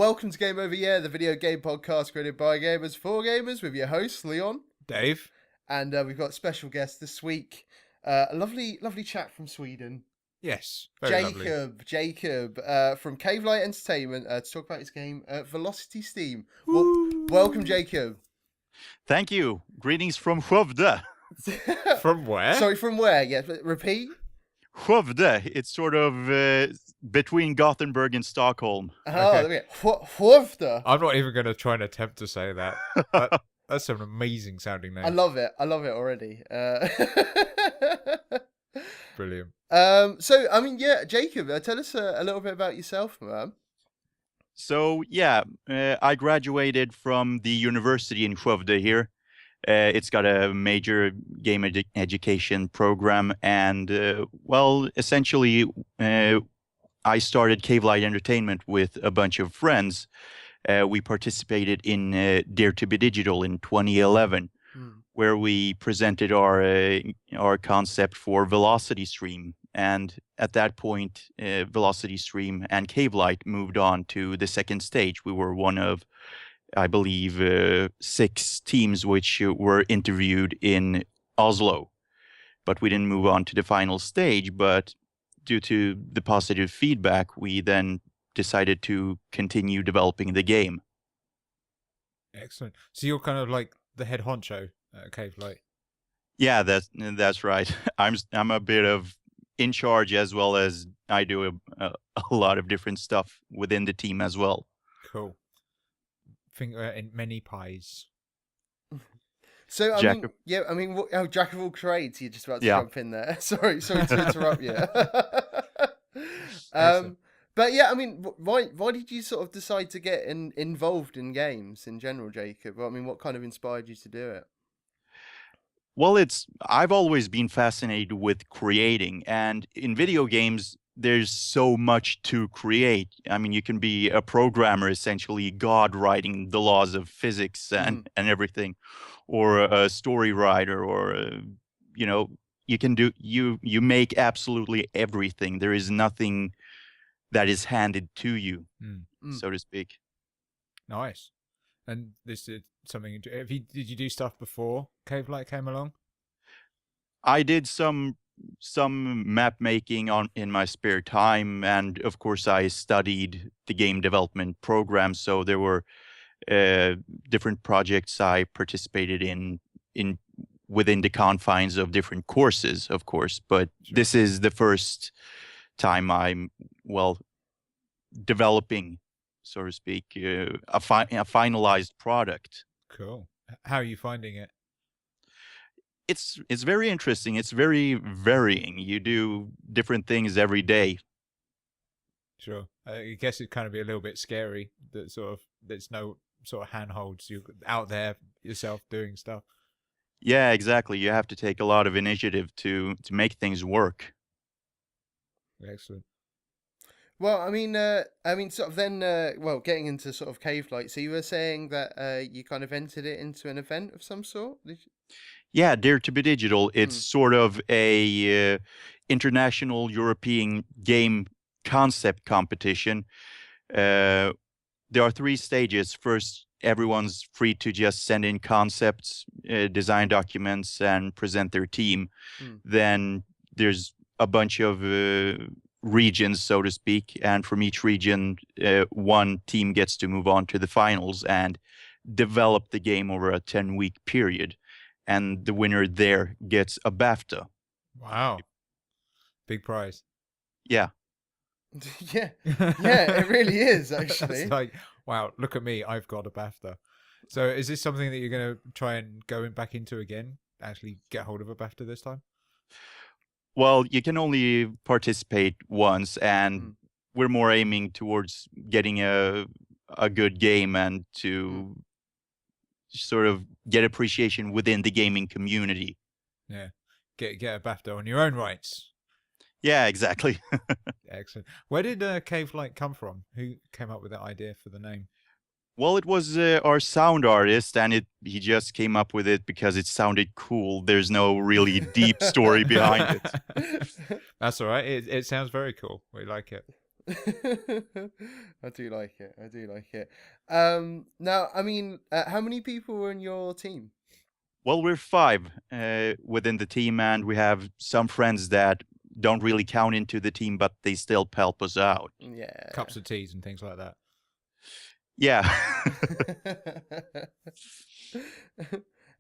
welcome to Game Over Yeah, the video game podcast created by gamers for gamers with your hosts, Leon. Dave. And we've got special guest this week, a lovely chap from Sweden. Yes, very lovely. Jakob from Cavelight Entertainment to talk about his game, Velocity Steam. Welcome, Jakob. Thank you. Greetings from Skövde. From where? Sorry, from where? Yeah, repeat. Skövde. It's sort of between Gothenburg and Stockholm. Oh, okay. Skövde. I'm not even going to try and attempt to say that. That's an amazing sounding name. I love it already. Brilliant. So, I mean, yeah, Jakob, tell us a little bit about yourself, man. So, yeah, I graduated from the university in Skövde here. It's got a major game education program. And, essentially, I started Cavelight Entertainment with a bunch of friends. We participated in Dare to be Digital in 2011, where we presented our concept for Velocity Stream. And at that point, Velocity Stream and Cavelight moved on to the second stage. We were one of, I believe, 6 teams which were interviewed in Oslo. But we didn't move on to the final stage. But due to the positive feedback, we then decided to continue developing the game. Excellent. So you're kind of like the head honcho at Cavelight. Yeah, that's right. I'm a bit of in charge, as well as I do a lot of different stuff within the team as well. Cool. Finger in many pies. So Jakob. Jack of all trades. You're just about to jump in there. Sorry to interrupt you. But yeah, I mean, why did you sort of decide to get involved in games in general, Jakob? I mean, what kind of inspired you to do it? Well, I've always been fascinated with creating, and in video games, there's so much to create. I mean, you can be a programmer, essentially God writing the laws of physics and everything, or a story writer, or you can do you make absolutely everything. There is nothing that is handed to you, so to speak. Nice. And this is something. Did you do stuff before Cavelight came along? I did some map making in my spare time, and of course I studied the game development program. So there were different projects I participated in within the confines of different courses, of course. But This is the first time I'm developing, so to speak, a finalized product. Cool. How are you finding it? It's very interesting. It's very varying. You do different things every day. Sure. I guess it kind of be a little bit scary that there's no sort of handholds. You're out there yourself doing stuff. Yeah, exactly. You have to take a lot of initiative to make things work. Excellent. Well, I mean, sort of then, getting into sort of Cavelight. So you were saying that you kind of entered it into an event of some sort? Yeah, Dare to be Digital. It's sort of a international European game concept competition. There are 3 stages. First, everyone's free to just send in concepts, design documents, and present their team. Then there's a bunch of regions, so to speak, and from each region, one team gets to move on to the finals and develop the game over a 10-week period. And the winner there gets a BAFTA. Wow. Big prize. Yeah. Yeah, it really is, actually. It's like, wow, look at me, I've got a BAFTA. So is this something that you're going to try and go back into again? Actually get hold of a BAFTA this time? Well, you can only participate once, and we're more aiming towards getting a good game and to sort of get appreciation within the gaming community. Yeah, get a BAFTA on your own rights. Yeah, exactly. Excellent. Where did Cavelight come from? Who came up with the idea for the name? Well, it was our sound artist, and he just came up with it because it sounded cool. There's no really deep story behind it. That's all right. It sounds very cool. We like it. I do like it. I do like it. Now, I mean, how many people were in your team? Well, we're five within the team, and we have some friends that don't really count into the team, but they still help us out. Yeah. Cups of teas and things like that. Yeah.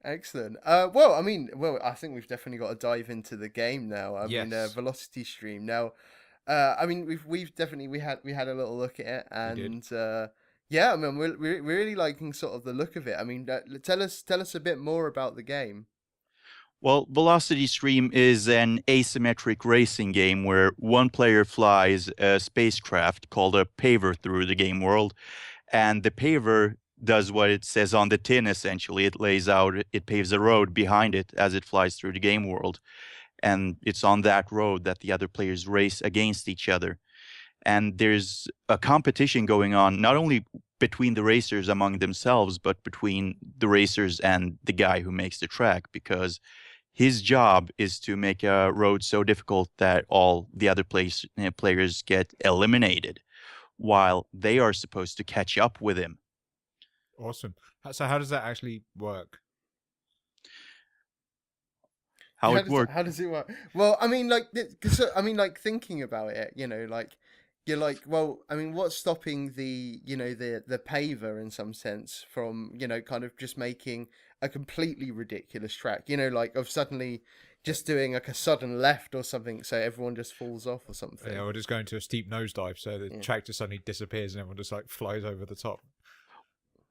Excellent. Well, I mean, well, I think we've definitely got to dive into the game now. I mean, Yes. Velocity Stream. Now, I mean, we've definitely we had a little look at it, We did. and yeah, I mean, we're really liking sort of the look of it. I mean, tell us a bit more about the game. Well, Velocity Stream is an asymmetric racing game where one player flies a spacecraft called a paver through the game world, and the paver does what it says on the tin, essentially. It paves a road behind it as it flies through the game world. And it's on that road that the other players race against each other. And there's a competition going on, not only between the racers among themselves, but between the racers and the guy who makes the track, because his job is to make a road so difficult that all the other players get eliminated, while they are supposed to catch up with him. Awesome. So how does that actually work? How it works. How does it work? Well, I mean, like, I mean, like, thinking about it, like, you're like, well, I mean, what's stopping the paver in some sense from, kind of just making a completely ridiculous track, like of suddenly just doing like a sudden left or something, so everyone just falls off or something. Yeah, or just going to a steep nosedive, so the Yeah. track just suddenly disappears and everyone just like flies over the top.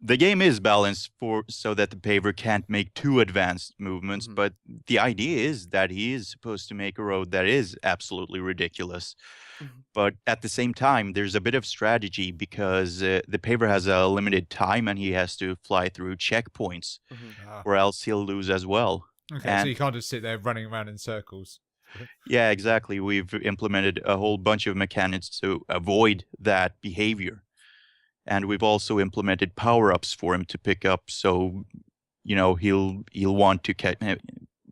The game is balanced so that the paver can't make too advanced movements, Mhm. but the idea is that he is supposed to make a road that is absolutely ridiculous. Mhm. But at the same time, there's a bit of strategy because the paver has a limited time and he has to fly through checkpoints, Mhm. Ah, or else he'll lose as well. okay, so And you can't just sit there running around in circles. yeah, exactly. We've implemented a whole bunch of mechanics to avoid that behavior. And we've also implemented power-ups for him to pick up, so he'll want to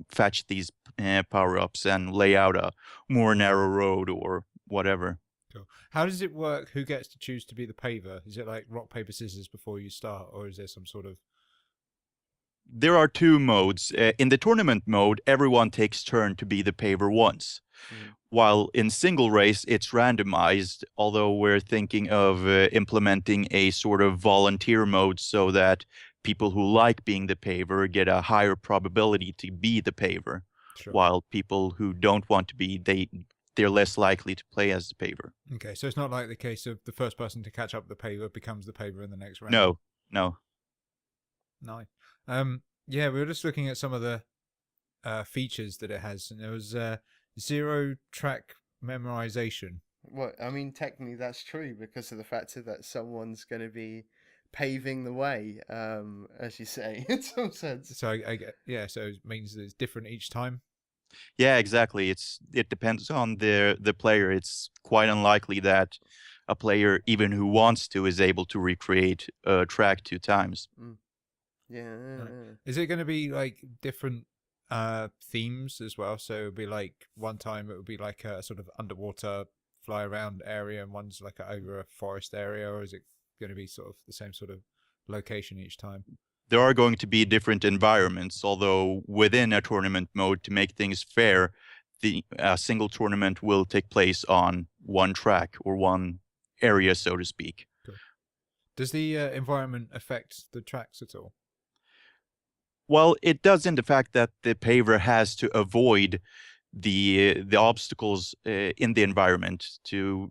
fetch these power-ups and lay out a more narrow road or whatever. Cool. How does it work? Who gets to choose to be the paver? Is it like rock, paper, scissors before you start, or is there some sort of... There are two modes. In the tournament mode, everyone takes turn to be the paver once. Mhm. While in single race, it's randomized, although we're thinking of implementing a sort of volunteer mode so that people who like being the paver get a higher probability to be the paver, Sure. while people who don't want to be, they're less likely to play as the paver. Okay, so it's not like the case of the first person to catch up the paver becomes the paver in the next round. No, no. Nice. Yeah, we were just looking at some of the features that it has, and there was zero track memorization. Well, I mean, technically that's true because of the fact that someone's going to be paving the way, as you say, in some sense. So I get, yeah, so it means that it's different each time. Yeah, exactly. It depends on the player. It's quite unlikely that a player, even who wants to, is able to recreate a track 2 times. Yeah. Right. Is it going to be like different themes as well? So it would be like one time it would be like a sort of underwater fly around area, and one's like over a forest area, or is it going to be sort of the same sort of location each time? There are going to be different environments, although within a tournament mode, to make things fair, the single tournament will take place on one track or one area, so to speak. Cool. Does the environment affect the tracks at all? Well, it does in the fact that the paver has to avoid the obstacles in the environment to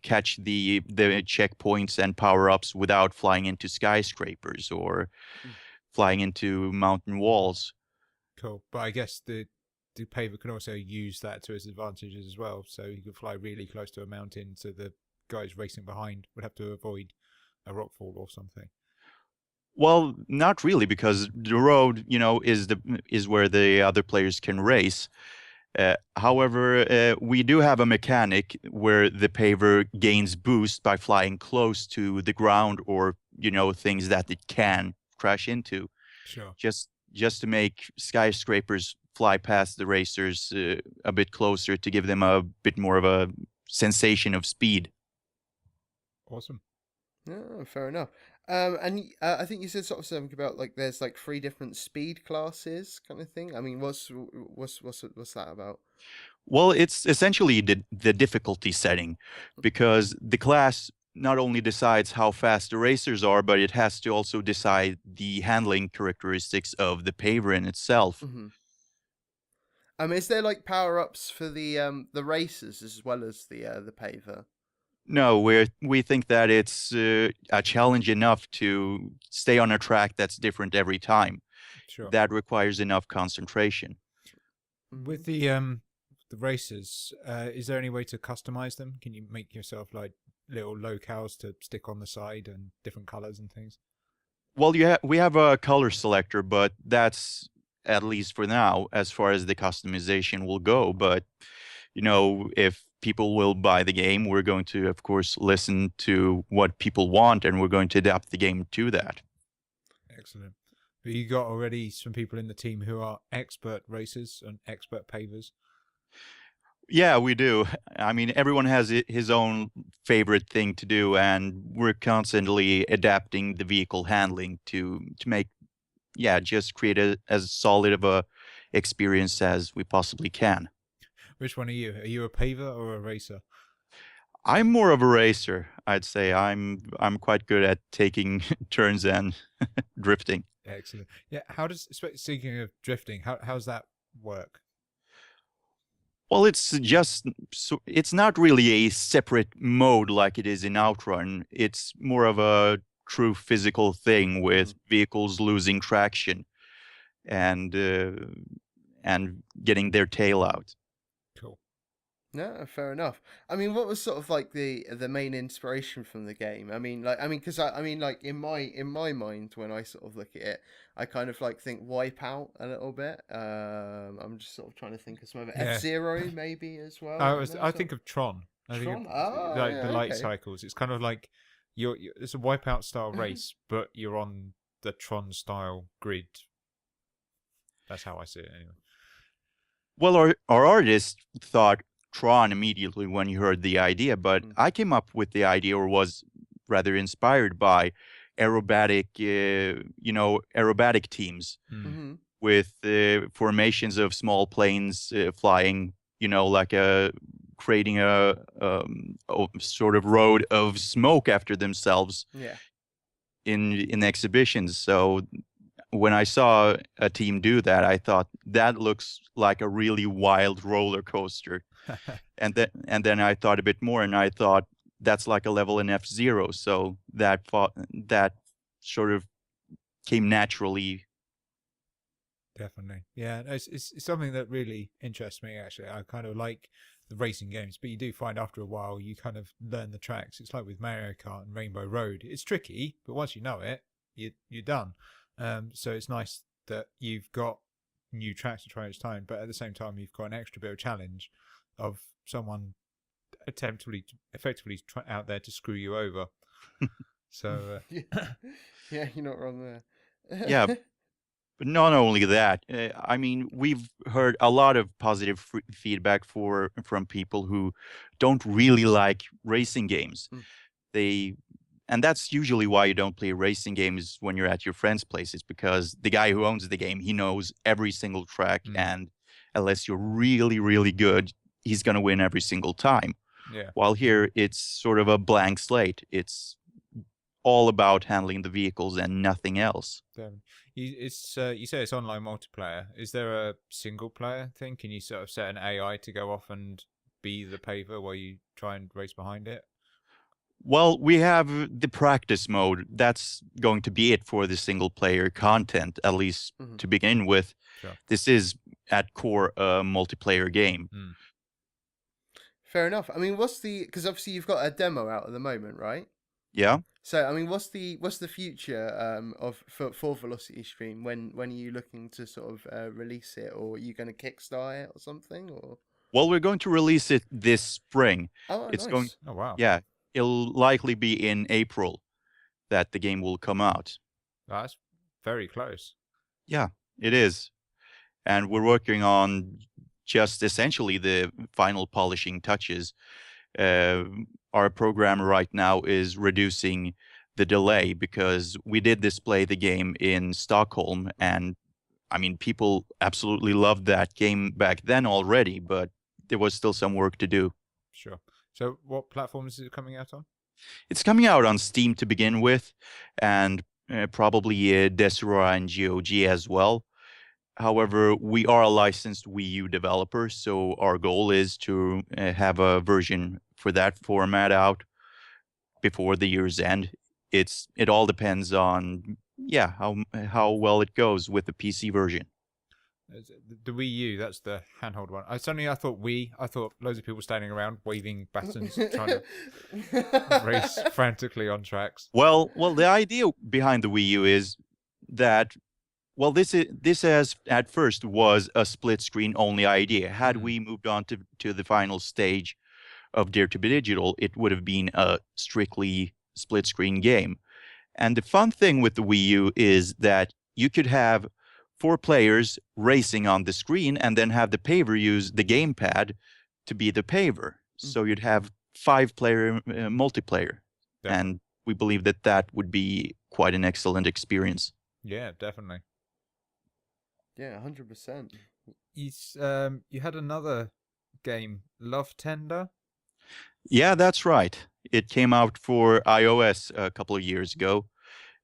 catch the checkpoints and power-ups without flying into skyscrapers or flying into mountain walls. Cool, but I guess the paver can also use that to its advantages as well. So you could fly really close to a mountain, so the guys racing behind would have to avoid a rockfall or something. Well, not really, because the road, is where the other players can race. However, we do have a mechanic where the paver gains boost by flying close to the ground or, things that it can crash into. Sure. Just to make skyscrapers fly past the racers a bit closer to give them a bit more of a sensation of speed. Awesome. Yeah, fair enough. I think you said sort of something about like there's like 3 different speed classes kind of thing. I mean, what's that about? Well, it's essentially the difficulty setting, because the class not only decides how fast the racers are, but it has to also decide the handling characteristics of the paver in itself. Mm-hmm. Is there like power ups for the racers as well as the paver? No, we think that it's a challenge enough to stay on a track that's different every time. Sure. That requires enough concentration. With the races, is there any way to customize them? Can you make yourself like little locales to stick on the side and different colors and things? Well, we have a color selector, but that's at least for now as far as the customization will go. But if people will buy the game, we're going to, of course, listen to what people want, and we're going to adapt the game to that. Excellent. But you got already some people in the team who are expert racers and expert pavers. Yeah, we do. I mean, everyone has his own favorite thing to do, and we're constantly adapting the vehicle handling to make, just create as solid of a experience as we possibly can. Which one are you? Are you a paver or a racer? I'm more of a racer, I'd say. I'm quite good at taking turns and drifting. Excellent. Yeah. Speaking of drifting, how's that work? Well, it's not really a separate mode like it is in Outrun. It's more of a true physical thing with vehicles losing traction and getting their tail out. Cool. No, fair enough. I mean, what was sort of like the main inspiration from the game? Because like in my mind when I sort of look at it, I kind of like think Wipeout a little bit. I'm just sort of trying to think of some of it. Yeah. F-Zero maybe as well. I think of Tron. I think Tron? of, like the light cycles. It's kind of like it's a Wipeout style race, but you're on the Tron style grid. That's how I see it anyway. Well, our artist thought Tron immediately when he heard the idea, but I came up with the idea, or was rather inspired by aerobatic teams with formations of small planes flying, like creating a sort of road of smoke after themselves. Yeah. In exhibitions. So when I saw a team do that, I thought that looks like a really wild roller coaster. and then I thought a bit more, and I thought that's like a level in F-Zero. So that sort of came naturally. Definitely. Yeah, it's something that really interests me, actually. I kind of like the racing games, but you do find after a while you kind of learn the tracks. It's like with Mario Kart and Rainbow Road. It's tricky, but once you know it, you're done. So it's nice that you've got new tracks to try each time, but at the same time you've got an extra bit of challenge of someone effectively out there to screw you over. So yeah, you're not wrong there. Yeah. But not only that, I mean, we've heard a lot of positive feedback from people who don't really like racing games. And that's usually why you don't play racing games when you're at your friend's place. It's because the guy who owns the game, he knows every single track, and unless you're really, really good, he's going to win every single time. Yeah. While here, it's sort of a blank slate. It's all about handling the vehicles and nothing else. You say it's online multiplayer. Is there a single player thing? Can you sort of set an AI to go off and be the paver while you try and race behind it? Well, we have the practice mode. That's going to be it for the single player content, at least to begin with. Sure. This is at core a multiplayer game. Fair enough. I mean, because obviously you've got a demo out at the moment, right? Yeah. So I mean, what's the future for Velocity Stream? When are you looking to sort of release it, or are you going to kickstart it or something? Or well, we're going to release it this spring. Oh, it's nice. Oh, wow. Yeah, it'll likely be in April that the game will come out. That's very close. Yeah, it is, and we're working on just essentially the final polishing touches. our programmer right now is reducing the delay, because we did display the game in Stockholm, and I mean, people absolutely loved that game back then already, but there was still some work to do. Sure. So what platforms is it coming out on? It's coming out on Steam to begin with, and probably Desura and GOG as well. However, we are a licensed Wii U developer, so our goal is to have a version for that format out before the year's end. It all depends on how well it goes with the PC version. The Wii U, that's the handheld one. I thought Wii. I thought loads of people standing around waving buttons, trying to race frantically on tracks. Well, the idea behind the Wii U is that, well, this as at first was a split screen only idea. Had we moved on to the final stage of Dare to be Digital, it would have been a strictly split screen game. And the fun thing with the Wii U is that you could have 4 players racing on the screen and then have the paver use the gamepad to be the paver. So you'd have 5-player multiplayer. Yeah. And we believe that would be quite an excellent experience. Yeah, definitely. Yeah, 100%. You had another game, Love Tender? Yeah, that's right. It came out for iOS a couple of years ago,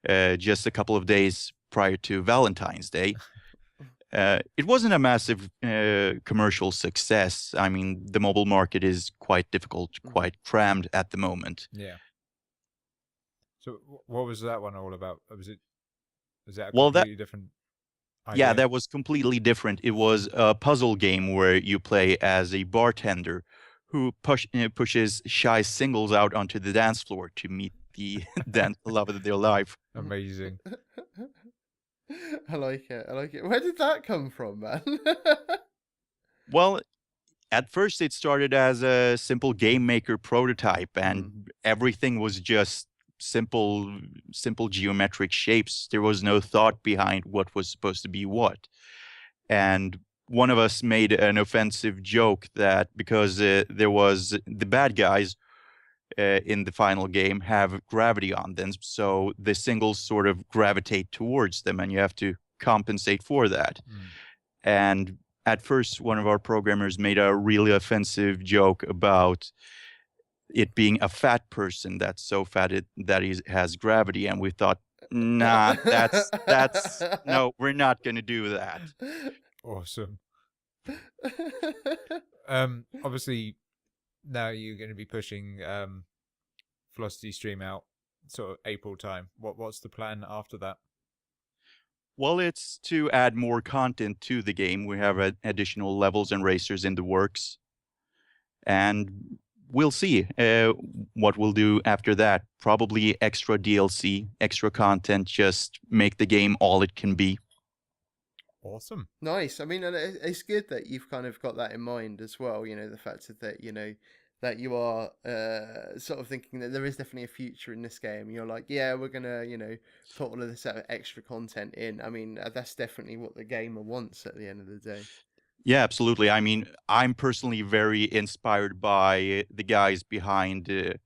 just a couple of days prior to Valentine's Day. It wasn't a massive commercial success. I mean, the mobile market is quite difficult, quite crammed at the moment. Yeah. So what was that one all about? Was that a Well, completely different idea? Yeah, that was completely different. It was a puzzle game where you play as a bartender who pushes shy singles out onto the dance floor to meet the love of their life. Amazing. I like it. Where did that come from, man? Well, at first it started as a simple game maker prototype, and everything was just simple geometric shapes. There was no thought behind what was supposed to be what. And one of us made an offensive joke that because there was the bad guys in the final game have gravity on them, so the singles sort of gravitate towards them, and you have to compensate for that. And at first, one of our programmers made a really offensive joke about it being a fat person that's so fat that he has gravity, and we thought, nah, that's no, we're not going to do that. Awesome. Obviously, now you're going to be pushing Velocity Stream out sort of April time. What's the plan after that? Well, it's to add more content to the game. We have additional levels and racers in the works, and we'll see what we'll do after that. Probably extra DLC, extra content, just make the game all it can be. Awesome. Nice. I mean, and it's good that you've kind of got that in mind as well. You know, the fact that that you are sort of thinking that there is definitely a future in this game. You're like, yeah, we're gonna put all of this extra content in. I mean, that's definitely what the gamer wants at the end of the day. Yeah, absolutely. I mean, I'm personally very inspired by the guys behind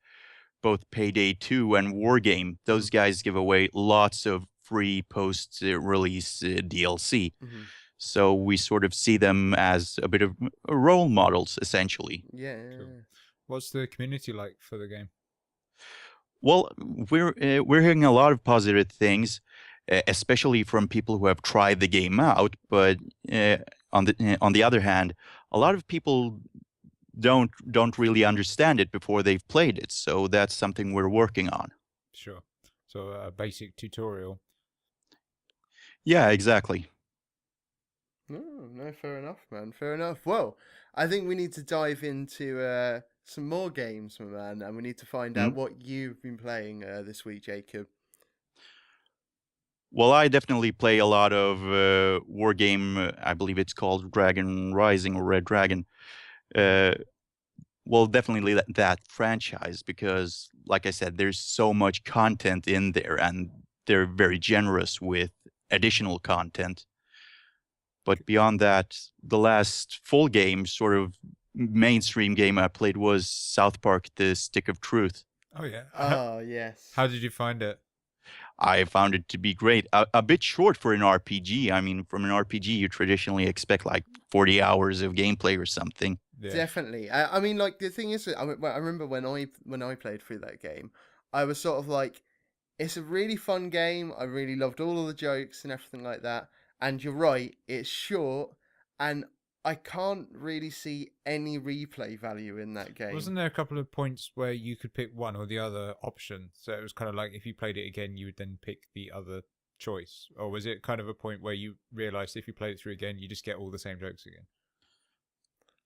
both Payday 2 and Wargame. Those guys give away lots of free post-release DLC. So we sort of see them as a bit of role models, essentially. Yeah. Cool. What's the community like for the game? Well, we're hearing a lot of positive things, especially from people who have tried the game out. But on the other hand, a lot of people don't really understand it before they've played it. So that's something we're working on. Sure. So a basic tutorial. Yeah, exactly. No, fair enough, man. Fair enough. Well, I think we need to dive into some more games, my man, and we need to find out what you've been playing this week, Jacob. Well, I definitely play a lot of war game. I believe it's called Dragon Rising or Red Dragon. Well, definitely that franchise, because, like I said, there's so much content in there, and they're very generous with additional content. But beyond that, the last full game sort of mainstream game I played was South Park: The Stick of Truth. Oh yeah. Oh yes. How did you find it? I found it to be great. A bit short for an RPG. I mean, from an RPG, you traditionally expect like 40 hours of gameplay or something. Yeah. Definitely. I mean, like the thing is, I remember when I played through that game, I was sort of like, it's a really fun game. I really loved all of the jokes and everything like that. And you're right, it's short, and I can't really see any replay value in that game. Wasn't there a couple of points where you could pick one or the other option? So it was kind of like if you played it again, you would then pick the other choice. Or was it kind of a point where you realized if you played it through again, you just get all the same jokes again?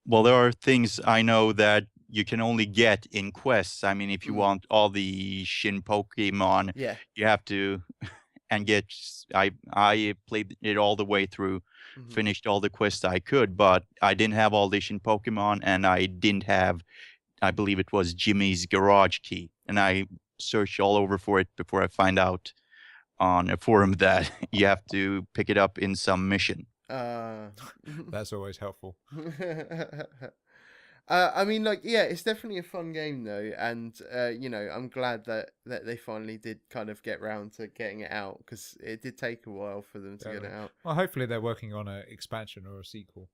Well, there are things I know that you can only get in quests. I mean, if you want all the Shin Pokemon, Yeah. you have to and get. I played it all the way through, finished all the quests I could, but I didn't have all the Shin Pokemon, and I didn't have. I believe it was Jimmy's garage key, and I searched all over for it before I find out on a forum that you have to pick it up in some mission. That's always helpful. I mean, like, yeah, it's definitely a fun game though, and you know, I'm glad that they finally did kind of get round to getting it out, because it did take a while for them to get it out. Well, hopefully they're working on an expansion or a sequel.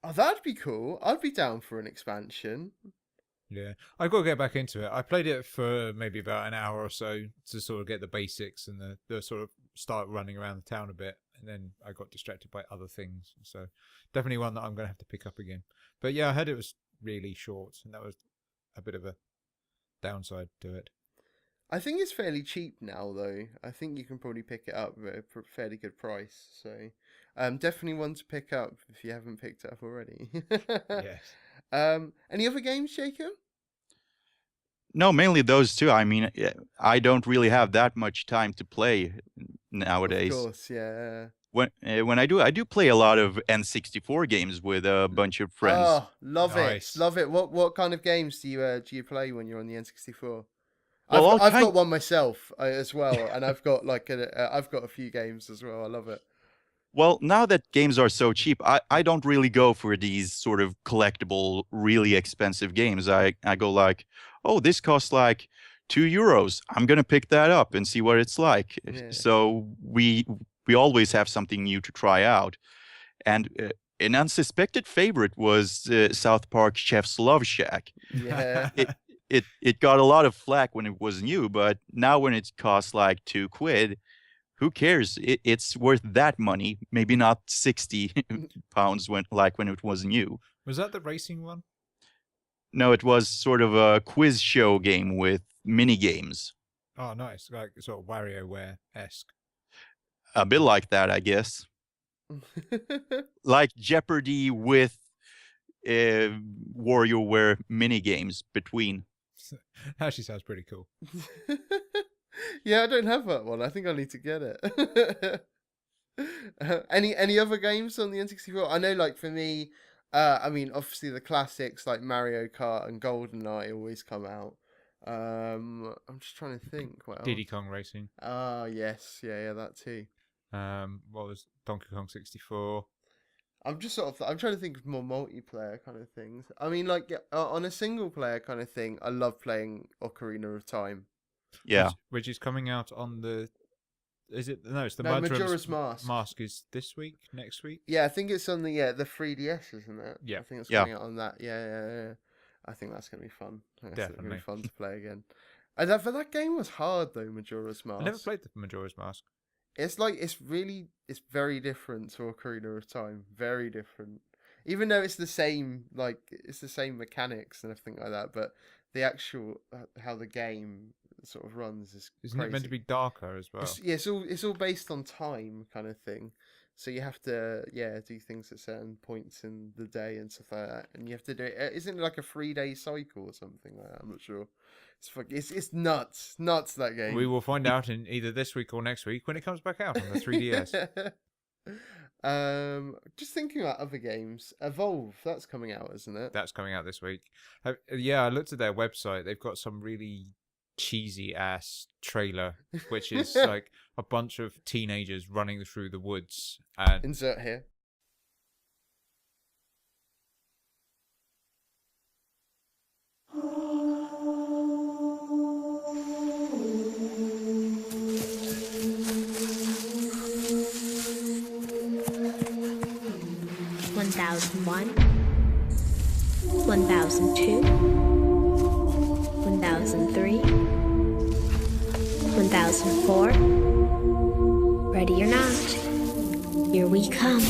Oh, that'd be cool. I'd be down for an expansion. Yeah, I've got to get back into it. I played it for maybe about an hour or so to sort of get the basics and the sort of start running around the town a bit, and then I got distracted by other things. So definitely one that I'm going to have to pick up again. But yeah, I heard it was really short, and that was a bit of a downside to it. I think it's fairly cheap now, though. I think you can probably pick it up at a fairly good price. So, definitely one to pick up if you haven't picked it up already. Yes. Any other games, Jacob? No, mainly those two. I mean, I don't really have that much time to play nowadays. Of course, yeah. When I do play a lot of N64 games with a bunch of friends. Oh, love Nice. it, love it. What kind of games do you play when you're on the N64? Well, I've got one myself as well, and I've got like I've got a few games as well. I love it. Well, now that games are so cheap, I don't really go for these sort of collectible, really expensive games. I go like, oh, this costs like €2. I'm gonna pick that up and see what it's like. Yeah. So we always have something new to try out. And an unsuspected favorite was South Park Chef's Love Shack. Yeah. It got a lot of flack when it was new, but now when it costs like £2, who cares? It's worth that money, maybe not 60 pounds when it was new. Was that the racing one? No, it was sort of a quiz show game with mini games. Oh, nice. Like sort of WarioWare-esque. A bit like that, I guess. Like Jeopardy with WarioWare mini games between. Actually sounds pretty cool. Yeah, I don't have that one. I think I need to get it. Any other games on the N64? I know, like for me, I mean, obviously the classics like Mario Kart and GoldenEye always come out. I'm just trying to think. What else? Diddy Kong Racing. Ah, yes, yeah, that too. What was Donkey Kong 64? I'm trying to think of more multiplayer kind of things. I mean, like on a single player kind of thing, I love playing Ocarina of Time. Yeah. Which is coming out on the... Is it? No, it's the Majora's Mask. Mask is this week, next week? Yeah, I think it's on the 3DS, isn't it? Yeah. I think it's coming out on that. Yeah. I think that's going to be fun. Definitely. Going to be fun to play again. And that game was hard, though, Majora's Mask. I never played the Majora's Mask. It's like, it's very different to Ocarina of Time. Very different. Even though it's the same mechanics and everything like that, but the actual, how the game sort of runs is Isn't crazy. it meant to be darker as well? It's all based on time kind of thing. So you have to do things at certain points in the day and stuff like that, and you have to do it. Isn't it like a 3-day cycle or something like that? I'm not sure. It's nuts that game. We will find out in either this week or next week when it comes back out on the 3DS. Just thinking about other games. Evolve, that's coming out, isn't it? That's coming out this week. Yeah, I looked at their website. They've got some really cheesy ass trailer, which is like a bunch of teenagers running through the woods and Insert here. $1,001, $1,002, $1,003, $1,004. Ready or not, here we come.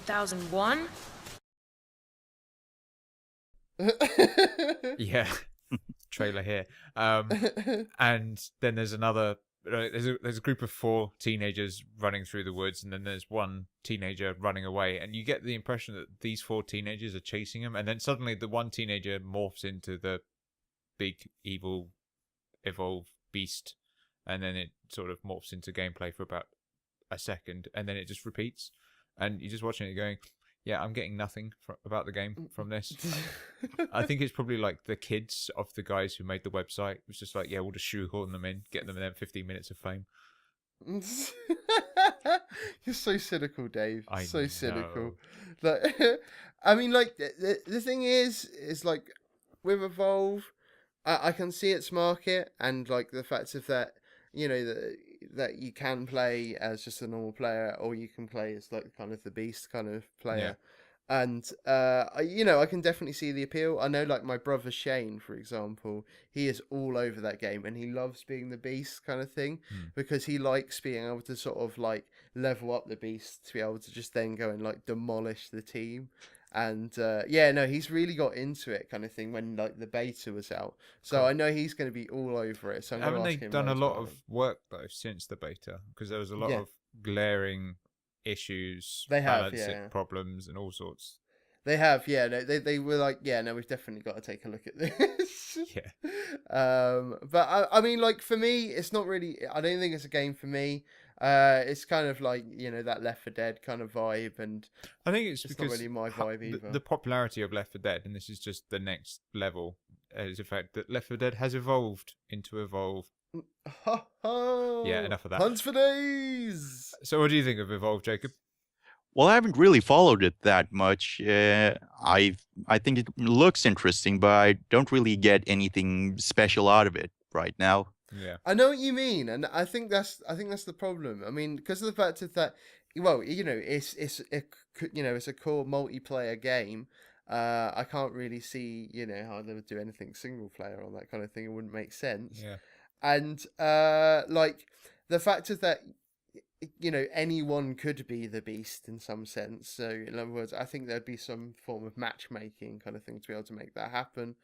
$1,001? Yeah, trailer here. And then there's another. There's a group of 4 teenagers running through the woods, and then there's one teenager running away, and you get the impression that these 4 teenagers are chasing him, and then suddenly the one teenager morphs into the big evil evolved beast, and then it sort of morphs into gameplay for about a second, and then it just repeats, and you're just watching it going, yeah, I'm getting nothing about the game from this. I think it's probably like the kids of the guys who made the website. It was just like, yeah, we'll just shoehorn them in, get them in 15 minutes of fame. You're so cynical, Dave. I So know. cynical. Like, I mean, like the thing is like with Evolve, I can see its market, and like the fact of that, you know, that you can play as just a normal player, or you can play as like kind of the beast kind of player. And you know, I can definitely see the appeal. I know, like my brother Shane, for example, he is all over that game, and he loves being the beast kind of thing, because he likes being able to sort of like level up the beast to be able to just then go and like demolish the team. And yeah, no, he's really got into it kind of thing when like the beta was out. So Cool. I know he's going to be all over it. So I'm Haven't going to they ask him done a loads lot about of it. work though since the beta? Because there was a lot Yeah. of glaring issues, They have, balancing yeah. problems, and all sorts. They have, yeah. No, they were like, yeah, no, we've definitely got to take a look at this. Yeah. But I mean, like for me, it's not really. I don't think it's a game for me. It's kind of like, you know, that Left 4 Dead kind of vibe, and I think it's it's because not really my vibe either. the popularity of Left 4 Dead, and this is just the next level, is the fact that Left 4 Dead has evolved into Evolve. Ho, ho! Yeah, enough of that. Hunts for days. So what do you think of Evolve, Jacob? Well, I haven't really followed it that much. I think it looks interesting, but I don't really get anything special out of it right now. Yeah. I know what you mean, and I think that's the problem. I mean, because of the fact of that, well, you know, it's a core multiplayer game. I can't really see, you know, how they would do anything single player on that kind of thing. It wouldn't make sense. Yeah. And like the fact of that, you know, anyone could be the beast in some sense. So in other words, I think there'd be some form of matchmaking kind of thing to be able to make that happen,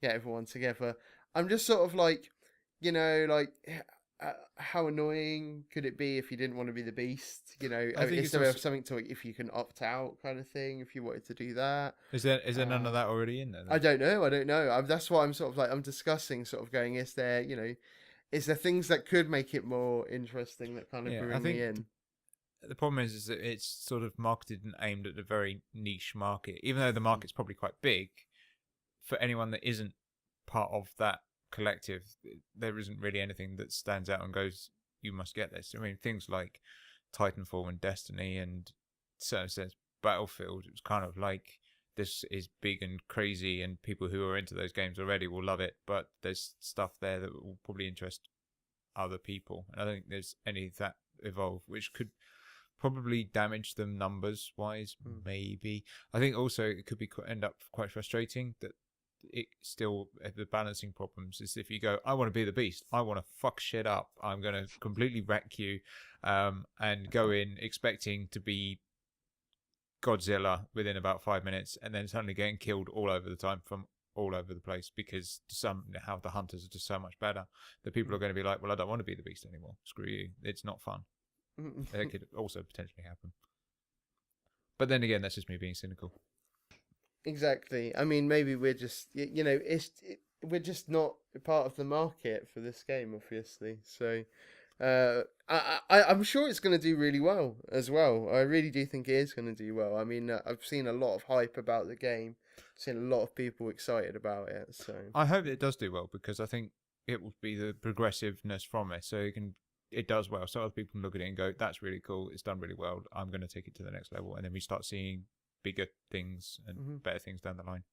get everyone together. I'm just sort of like, you know, like how annoying could it be if you didn't want to be the beast? You know, I think is it's there also- something to if you can opt out kind of thing if you wanted to do that? Is there none of that already in there? I don't know. I don't know. That's why I'm sort of like I'm discussing, sort of going. Is there, you know, is there things that could make it more interesting that kind of Yeah, I bring think me in? the problem is that it's sort of marketed and aimed at a very niche market, even though the market's probably quite big. For anyone that isn't part of that collective, there isn't really anything that stands out and goes, you must get this. I mean, things like Titanfall and Destiny and certain sense Battlefield, it was kind of like, this is big and crazy and people who are into those games already will love it, but there's stuff there that will probably interest other people. And I don't think there's any of that evolve, which could probably damage them numbers wise, maybe. I think also it could be end up quite frustrating that it still, the balancing problems is if you go, I want to be the beast, I want to fuck shit up, I'm going to completely wreck you, and go in expecting to be Godzilla within about 5 minutes, and then suddenly getting killed all over the time from all over the place because how the hunters are just so much better that people are going to be like, well, I don't want to be the beast anymore, screw you, it's not fun. That could also potentially happen, but then again, that's just me being cynical. Exactly. I mean, maybe we're just, you know, we're just not part of the market for this game, obviously. So, I'm sure it's going to do really well as well. I really do think it is going to do well. I mean, I've seen a lot of hype about the game, seen a lot of people excited about it. So I hope it does do well because I think it will be the progressiveness from it. So it does well. So other people can look at it and go, that's really cool. It's done really well. I'm going to take it to the next level. And then we start seeing bigger things and better things down the line.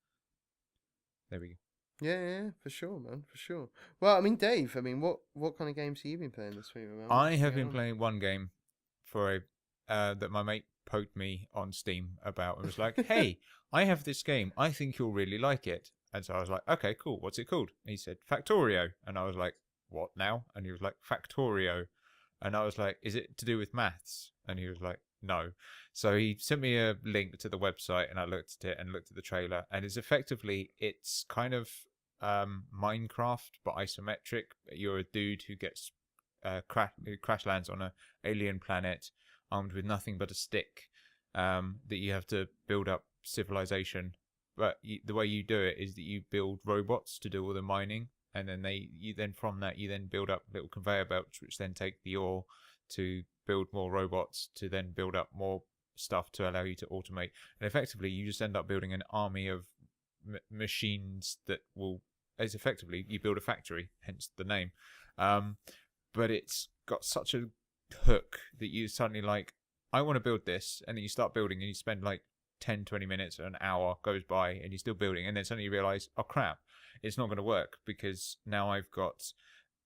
There we go. yeah, for sure, man, for sure. Well, I mean, Dave, I mean, what kind of games have you been playing this week, man? I have been playing one game for that my mate poked me on Steam about and was like, hey, I have this game. I think you'll really like it. And so I was like, okay, cool. What's it called? And he said, Factorio. And I was like, what now? And he was like, Factorio. And I was like, is it to do with maths? And he was like, no. So he sent me a link to the website and I looked at it and looked at the trailer. And it's kind of Minecraft, but isometric. You're a dude who gets crash lands on an alien planet armed with nothing but a stick, that you have to build up civilization. But the way you do it is that you build robots to do all the mining, and then from that you then build up little conveyor belts which then take the ore to build more robots to then build up more stuff to allow you to automate. And effectively you just end up building an army of machines that will, as effectively you build a factory, hence the name. But it's got such a hook that you suddenly like, I want to build this, and then you start building and you spend like 10-20 minutes or an hour goes by and you're still building, and then suddenly you realize, oh crap, it's not going to work because now I've got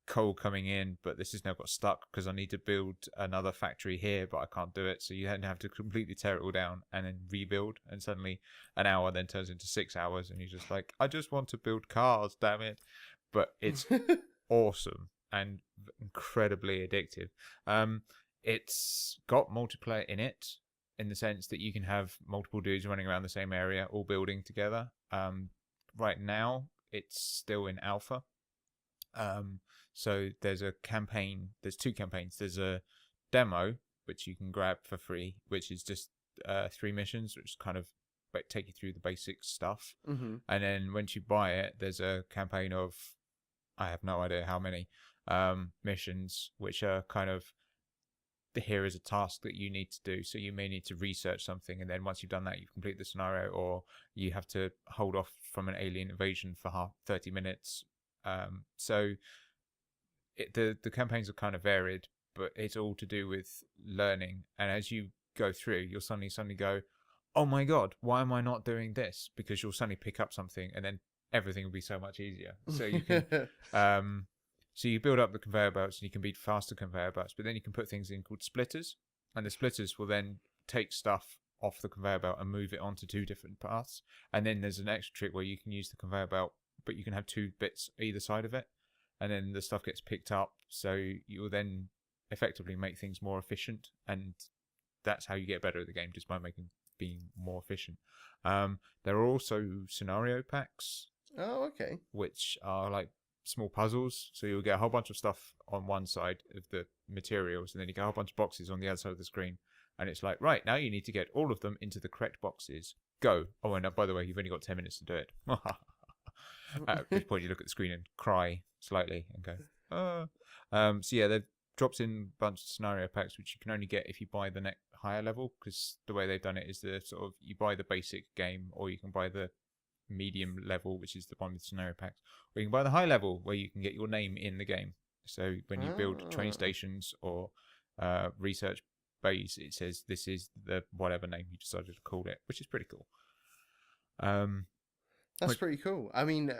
coal coming in, but this has now got stuck because I need to build another factory here, but I can't do it. So you then have to completely tear it all down and then rebuild, and suddenly an hour then turns into 6 hours, and you're just like, I just want to build cars, damn it. But it's awesome and incredibly addictive. It's got multiplayer in it, in the sense that you can have multiple dudes running around the same area, all building together. Right now, it's still in alpha. So there's a campaign. There's 2 campaigns. There's a demo which you can grab for free, which is just 3 missions, which kind of take you through the basic stuff. Mm-hmm. And then once you buy it, there's a campaign of, I have no idea how many missions, which are kind of, here is a task that you need to do. So you may need to research something, and then once you've done that, you complete the scenario, or you have to hold off from an alien invasion for 30 minutes. So the campaigns are kind of varied, but it's all to do with learning. And as you go through, you'll suddenly go, oh my god, why am I not doing this? Because you'll suddenly pick up something, and then everything will be so much easier. So you can so you build up the conveyor belts, and you can beat faster conveyor belts, but then you can put things in called splitters, and the splitters will then take stuff off the conveyor belt and move it onto 2 different paths. And then there's an extra trick where you can use the conveyor belt, but you can have 2 bits either side of it, and then the stuff gets picked up, so you will then effectively make things more efficient, and that's how you get better at the game, just by being more efficient. There are also scenario packs. Oh, okay. Which are like small puzzles. So you'll get a whole bunch of stuff on one side of the materials, and then you get a whole bunch of boxes on the other side of the screen. And it's like, right, now you need to get all of them into the correct boxes. Go. Oh, and by the way, you've only got 10 minutes to do it. At which point you look at the screen and cry slightly and go, oh. So yeah, they've dropped in a bunch of scenario packs, which you can only get if you buy the next higher level, because the way they've done it is the sort of, you buy the basic game, or you can buy the medium level, which is the one with scenario packs, or you can buy the high level where you can get your name in the game. So when you build train stations or research base, it says this is the whatever name you decided to call it, which is pretty cool. That's pretty cool. I mean,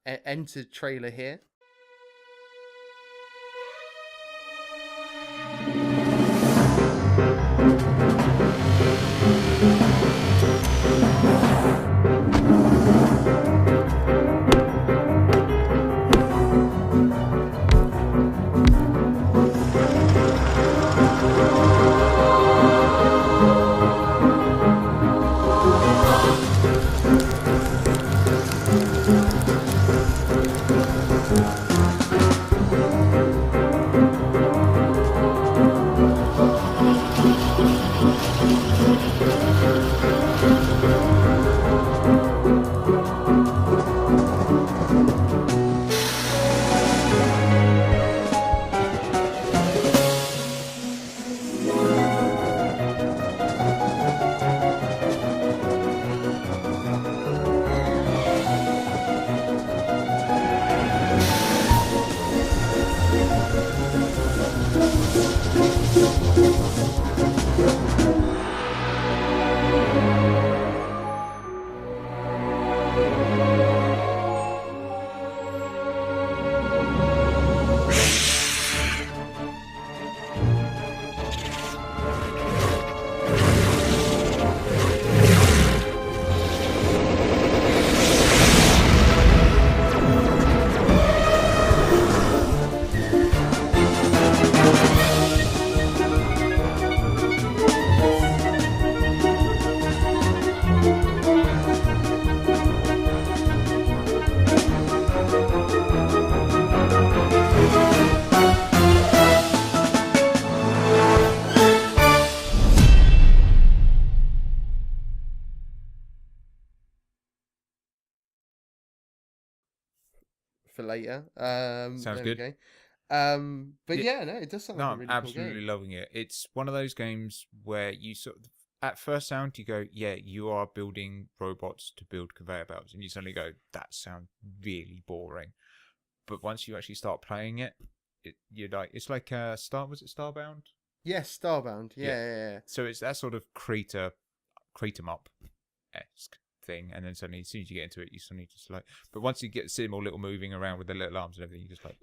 enter trailer here. For later. Sounds there good. We go. But yeah, no, it does sound like a I'm really absolutely cool game. loving it. It's one of those games where you sort of, at first sound, you go, yeah, you are building robots to build conveyor belts, and you suddenly go, that sounds really boring. But once you actually start playing it, you're like, it's like was it Starbound? Yes, Starbound. Yeah. So it's that sort of create 'em up esque thing, and then suddenly, as soon as you get into it, you suddenly just like. But once you see them all little moving around with their little arms and everything, you just like.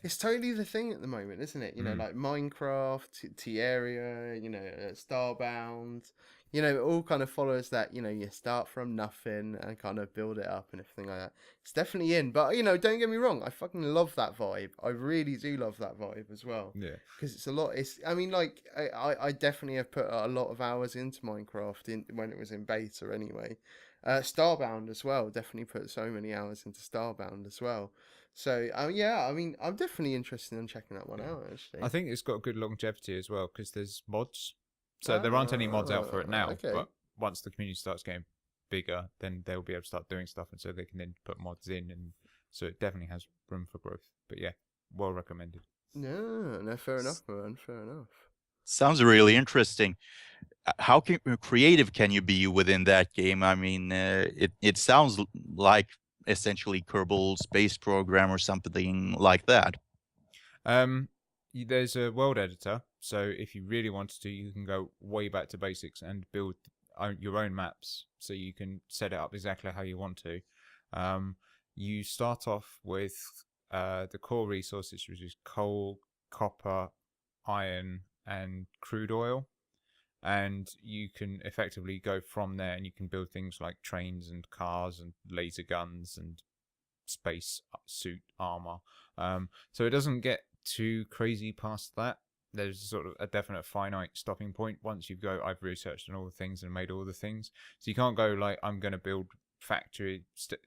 It's totally the thing at the moment, isn't it? You know, like Minecraft, Terraria, Starbound. You know, it all kind of follows that. You know, you start from nothing and kind of build it up and everything like that. It's definitely in, but don't get me wrong. I fucking love that vibe. I really do love that vibe as well. Yeah, because it's a lot. I mean, like I definitely have put a lot of hours into Minecraft when it was in beta anyway. Starbound as well. Definitely put so many hours into Starbound as well. So yeah, I mean, I'm definitely interested in checking that one out. Actually, I think it's got good longevity as well because there's mods. So there aren't any mods out for it now, okay. but once the community starts getting bigger, then they'll be able to start doing stuff, and so they can then put mods in, and so it definitely has room for growth. But yeah, well recommended. No, fair enough, man. Fair enough. Sounds really interesting. How creative can you be within that game? I mean, it sounds like essentially Kerbal Space Program or something like that. There's a world editor, so if you really wanted to, you can go way back to basics and build your own maps, so you can set it up exactly how you want to. You start off with the core resources, which is coal, copper, iron, and crude oil, and you can effectively go from there, and you can build things like trains and cars and laser guns and space suit armor. So it doesn't get too crazy past that. There's sort of a definite finite stopping point once you go, I've researched on all the things and made all the things. So you can't go like, I'm going to build factory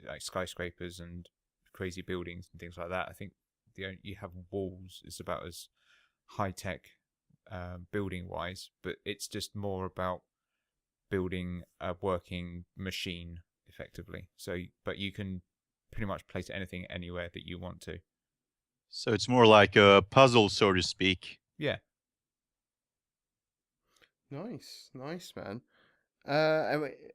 like skyscrapers and crazy buildings and things like that. I think you have walls. It's about as high tech building wise, but it's just more about building a working machine effectively. So, but you can pretty much place anything anywhere that you want to. So it's more like a puzzle, so to speak. Yeah. Nice, man.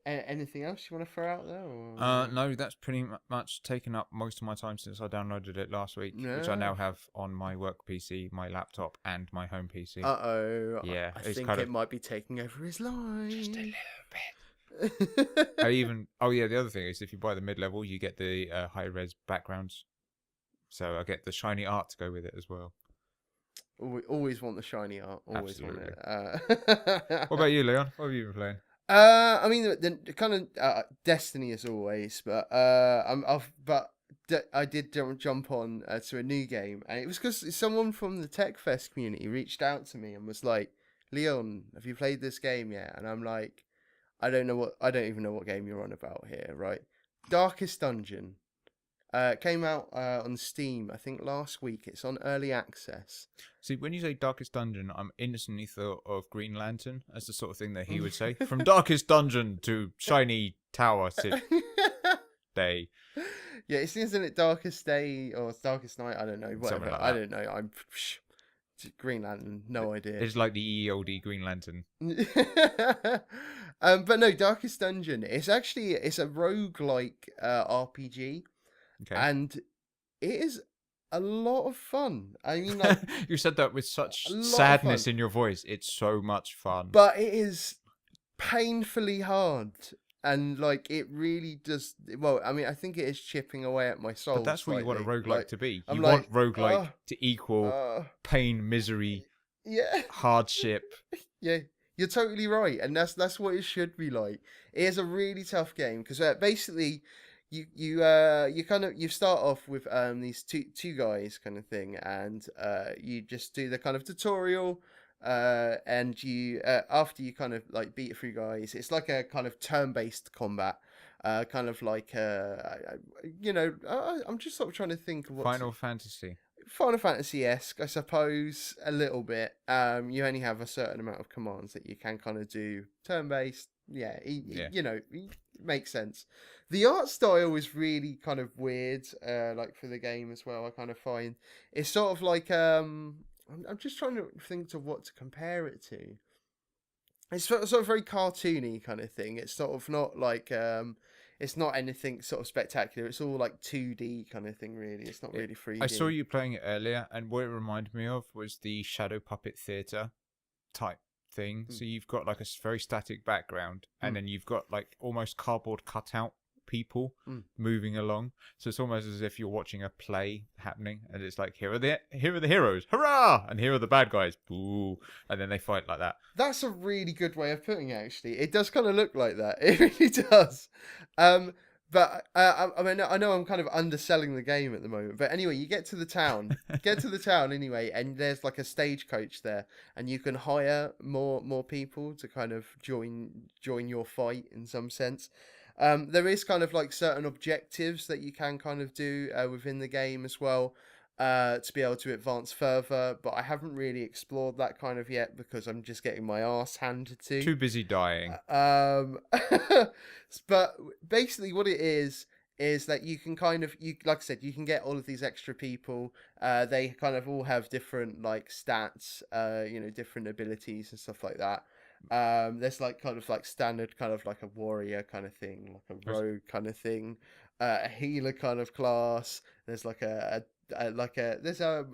Anything else you want to throw out there? Or... No, that's pretty much taken up most of my time since I downloaded it last week, which I now have on my work PC, my laptop, and my home PC. Yeah, I it's think kind it of might be taking over his life. just a little bit. The other thing is if you buy the mid-level, you get the high-res backgrounds. So I get the shiny art to go with it as well. Always want the shiny art. Always Absolutely. want it. What about you, Leon? What have you been playing? I mean, the kind of Destiny as always, but I did jump on to a new game, and it was because someone from the Tech Fest community reached out to me and was like, "Leon, have you played this game yet?" And I'm like, I don't even know what game you're on about here, right? Darkest Dungeon. Came out on Steam, I think last week. It's on early access. See, when you say Darkest Dungeon, I'm instantly thought of Green Lantern as the sort of thing that he would say. From Darkest Dungeon to Shiny Tower Day. Yeah, isn't it Darkest Day or Darkest Night? I don't know. Whatever. Something like I that. don't know. I'm Green Lantern. No idea. It's like the EOD Green Lantern. But no, Darkest Dungeon. It's a roguelike RPG. Okay. And it is a lot of fun. I mean, like, you said that with such a lot of sadness fun. in your voice. It's so much fun. But it is painfully hard. And, like, it really does... Well, I mean, I think it is chipping away at my soul. But that's what you want a slightly. roguelike to be. You want roguelike to equal pain, misery, yeah, hardship. Yeah, you're totally right. And that's what it should be like. It is a really tough game because basically... You start off with these two guys kind of thing, and you just do the kind of tutorial, and you after you kind of like beat through guys, it's like a kind of turn-based combat, kind of like I'm just sort of trying to think of what Final Fantasy-esque, I suppose, a little bit. You only have a certain amount of commands that you can kind of do turn-based. Yeah, it makes sense. The art style is really kind of weird, like for the game as well. I kind of find it's sort of like I'm just trying to think of what to compare it to. It's sort of very cartoony kind of thing. It's sort of not like it's not anything sort of spectacular. It's all like 2D kind of thing, really. It's not really 3D. I saw you playing it earlier, and what it reminded me of was the Shadow Puppet Theatre type thing. So you've got like a very static background, and then you've got like almost cardboard cutout people moving along. So it's almost as if you're watching a play happening, and it's like here are the heroes, hurrah, and here are the bad guys, boo, and then they fight like that. That's a really good way of putting it. Actually, it does kind of look like that. It really does. But I mean, I know I'm kind of underselling the game at the moment. But anyway, you get to the town, anyway, and there's like a stagecoach there, and you can hire more people to kind of join your fight in some sense. There is kind of like certain objectives that you can kind of do within the game as well to be able to advance further, but I haven't really explored that kind of yet because I'm just getting my ass handed to. Too busy dying. But basically what it is that you can kind of, like I said, you can get all of these extra people. They kind of all have different like stats, different abilities and stuff like that. There's like kind of like standard kind of like a warrior kind of thing, like a rogue kind of thing, a healer kind of class. There's like there's a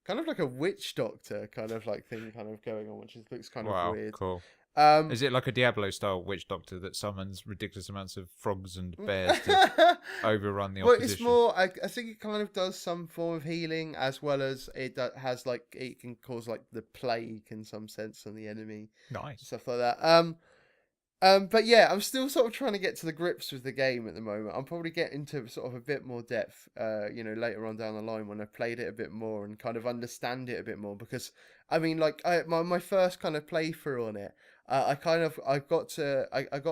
kind of like a witch doctor kind of like thing kind of going on, which looks kind of weird. Cool. Is it like a Diablo style witch doctor that summons ridiculous amounts of frogs and bears to overrun the opposition? Well, it's more. I think it kind of does some form of healing as well as it has like it can cause like the plague in some sense on the enemy. Nice stuff like that. But yeah, I'm still sort of trying to get to the grips with the game at the moment. I'm probably getting to sort of a bit more depth, later on down the line when I've played it a bit more and kind of understand it a bit more. Because I mean, like my first kind of playthrough on it, I got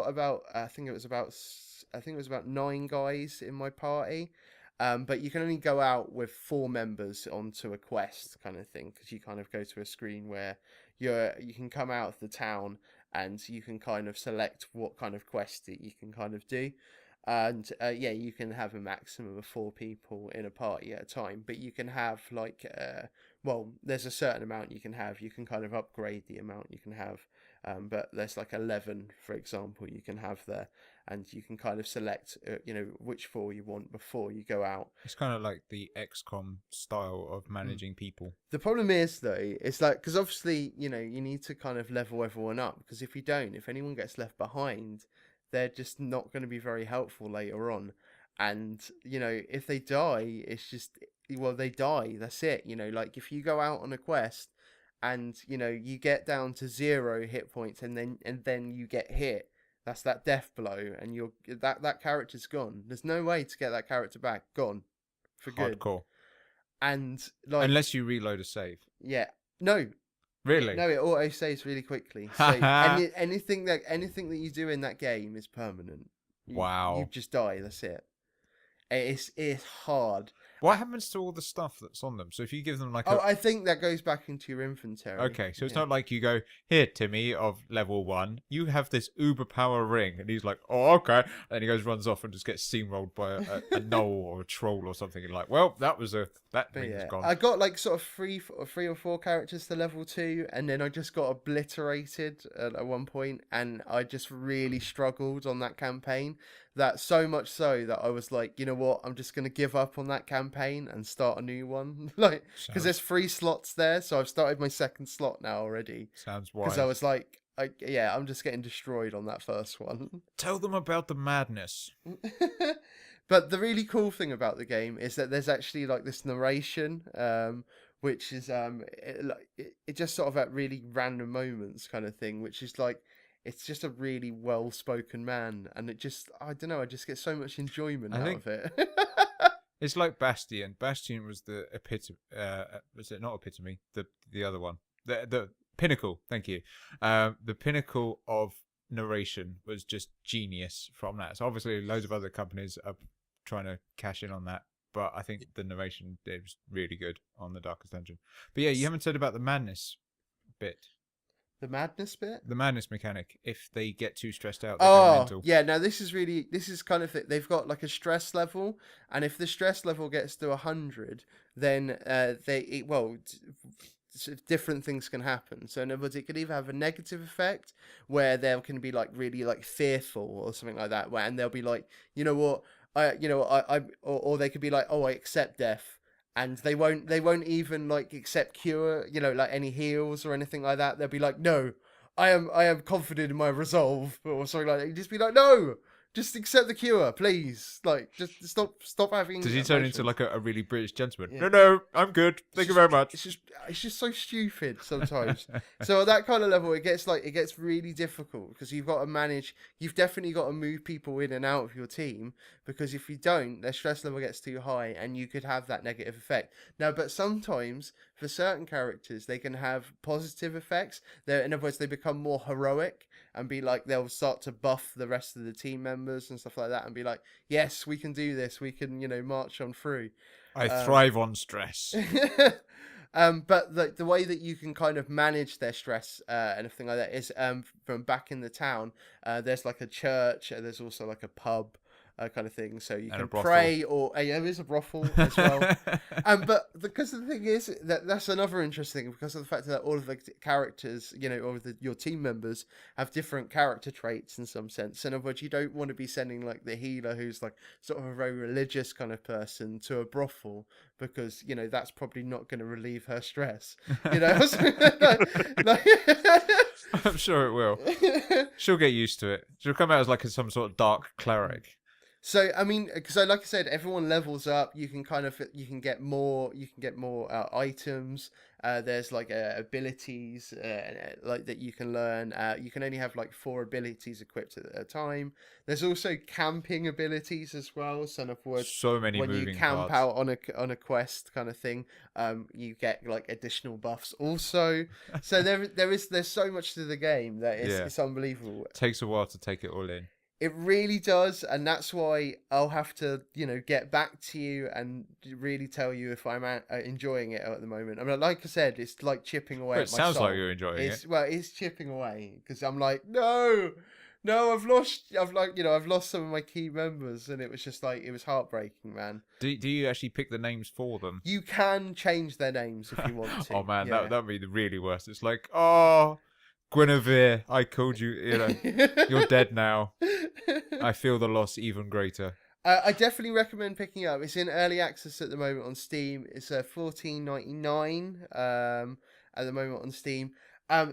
about I think it was about 9 guys in my party, But you can only go out with 4 members onto a quest kind of thing, because you kind of go to a screen where you can come out of the town and you can kind of select what kind of quest that you can kind of do. And yeah, you can have a maximum of 4 people in a party at a time, but you can have like well, there's a certain amount you can have. You can kind of upgrade the amount you can have, but there's like 11, for example, you can have there, and you can kind of select which 4 you want before you go out. It's kind of like the XCOM style of managing people. The problem is though, it's like, because obviously you need to kind of level everyone up, because if you don't, if anyone gets left behind, they're just not going to be very helpful later on. And if they die, it's just, well, they die, that's it. Like if you go out on a quest and you get down to 0 hit points, and then you get hit, that's that death blow, and that character's gone. There's no way to get that character back. Gone for good. Hardcore. And like, Unless you reload a save. yeah, no, Really? no, it auto saves really quickly. So anything that you do in that game is permanent. Wow. You just die. That's it. It's hard. What happens to all the stuff that's on them? So if you give them like I think that goes back into your inventory. Okay, so it's not like you go, here, Timmy, of level 1, you have this uber power ring. And he's like, oh, okay. And he goes, runs off and just gets steamrolled by a gnoll or a troll or something. And like, well, that ring's gone. I got like sort of three or four characters to level 2, and then I just got obliterated at one point, and I just really struggled on that campaign. That so much so that I was like, you know what, I'm just gonna give up on that campaign and start a new one, like, because there's 3 slots there, so I've started my 2nd slot now already. Sounds wise. Because I was like, I'm just getting destroyed on that first one. Tell them about the madness. But the really cool thing about the game is that there's actually like this narration, which is it just sort of at really random moments kind of thing, which is like, it's just a really well-spoken man, and it just, I don't know, I just get so much enjoyment out of it. It's like Bastion. Bastion was the epitome, was it not epitome? The other one. The pinnacle, thank you. The pinnacle of narration was just genius from that. So obviously loads of other companies are trying to cash in on that, but I think the narration is really good on the Darkest Dungeon. But yeah, you haven't said about the madness bit. The madness bit? The madness mechanic. If they get too stressed out, they go mental. Yeah, now this is kind of, they've got like a stress level, and if the stress level gets to 100, then different things can happen. So in other words, it could either have a negative effect where they can be like really like fearful or something like that, and they'll be like, you know what, or they could be like, oh, I accept death. And they won't even like accept cure, like any heals or anything like that. They'll be like, no, I am confident in my resolve, or something like that. You just be like, no, just accept the cure, please. Like, just stop having. Does he turn into like a really British gentleman? Yeah. No, I'm good. Thank you very much. It's just so stupid sometimes. So at that kind of level, it gets really difficult, because you've got to manage. You've definitely got to move people in and out of your team, because if you don't, their stress level gets too high, and you could have that negative effect. Now, but sometimes for certain characters, they can have positive effects. In other words, they become more heroic, and be like, they'll start to buff the rest of the team members and stuff like that, and be like, yes, we can do this. We can, march on through. I thrive on stress. But the way that you can kind of manage their stress and everything like that is from back in the town. There's like a church. There's also like a pub. Kind of thing, so you can pray, or there is a brothel as well. But because the thing is that's another interesting, because of the fact that all of the characters, or your team members have different character traits in some sense. In other words, you don't want to be sending like the healer, who's like sort of a very religious kind of person, to a brothel, because that's probably not going to relieve her stress. I'm sure it will. She'll get used to it. She'll come out as like some sort of dark cleric. So I mean, because like I said, everyone levels up. You can get more items. There's like abilities like that you can learn. You can only have like 4 abilities equipped at a time. There's also camping abilities as well. So in other words, so many when moving you camp parts. out on a quest kind of thing, you get like additional buffs also. So there's so much to the game that it's unbelievable. It takes a while to take it all in. It really does, and that's why I'll have to, get back to you and really tell you if I'm enjoying it at the moment. I mean, like I said, it's like chipping away Well, at it my sounds soul. like you're enjoying it. It's chipping away because I'm like, no, I've lost some of my key members, and it was just like it was heartbreaking, man. Do you actually pick the names for them? You can change their names if you want to. Oh man, yeah. that would be the really worst. It's like, oh, Guinevere, I called you. You're dead now. I feel the loss even greater. I definitely recommend picking it up. It's in early access at the moment on Steam. It's $14.99 at the moment on Steam. I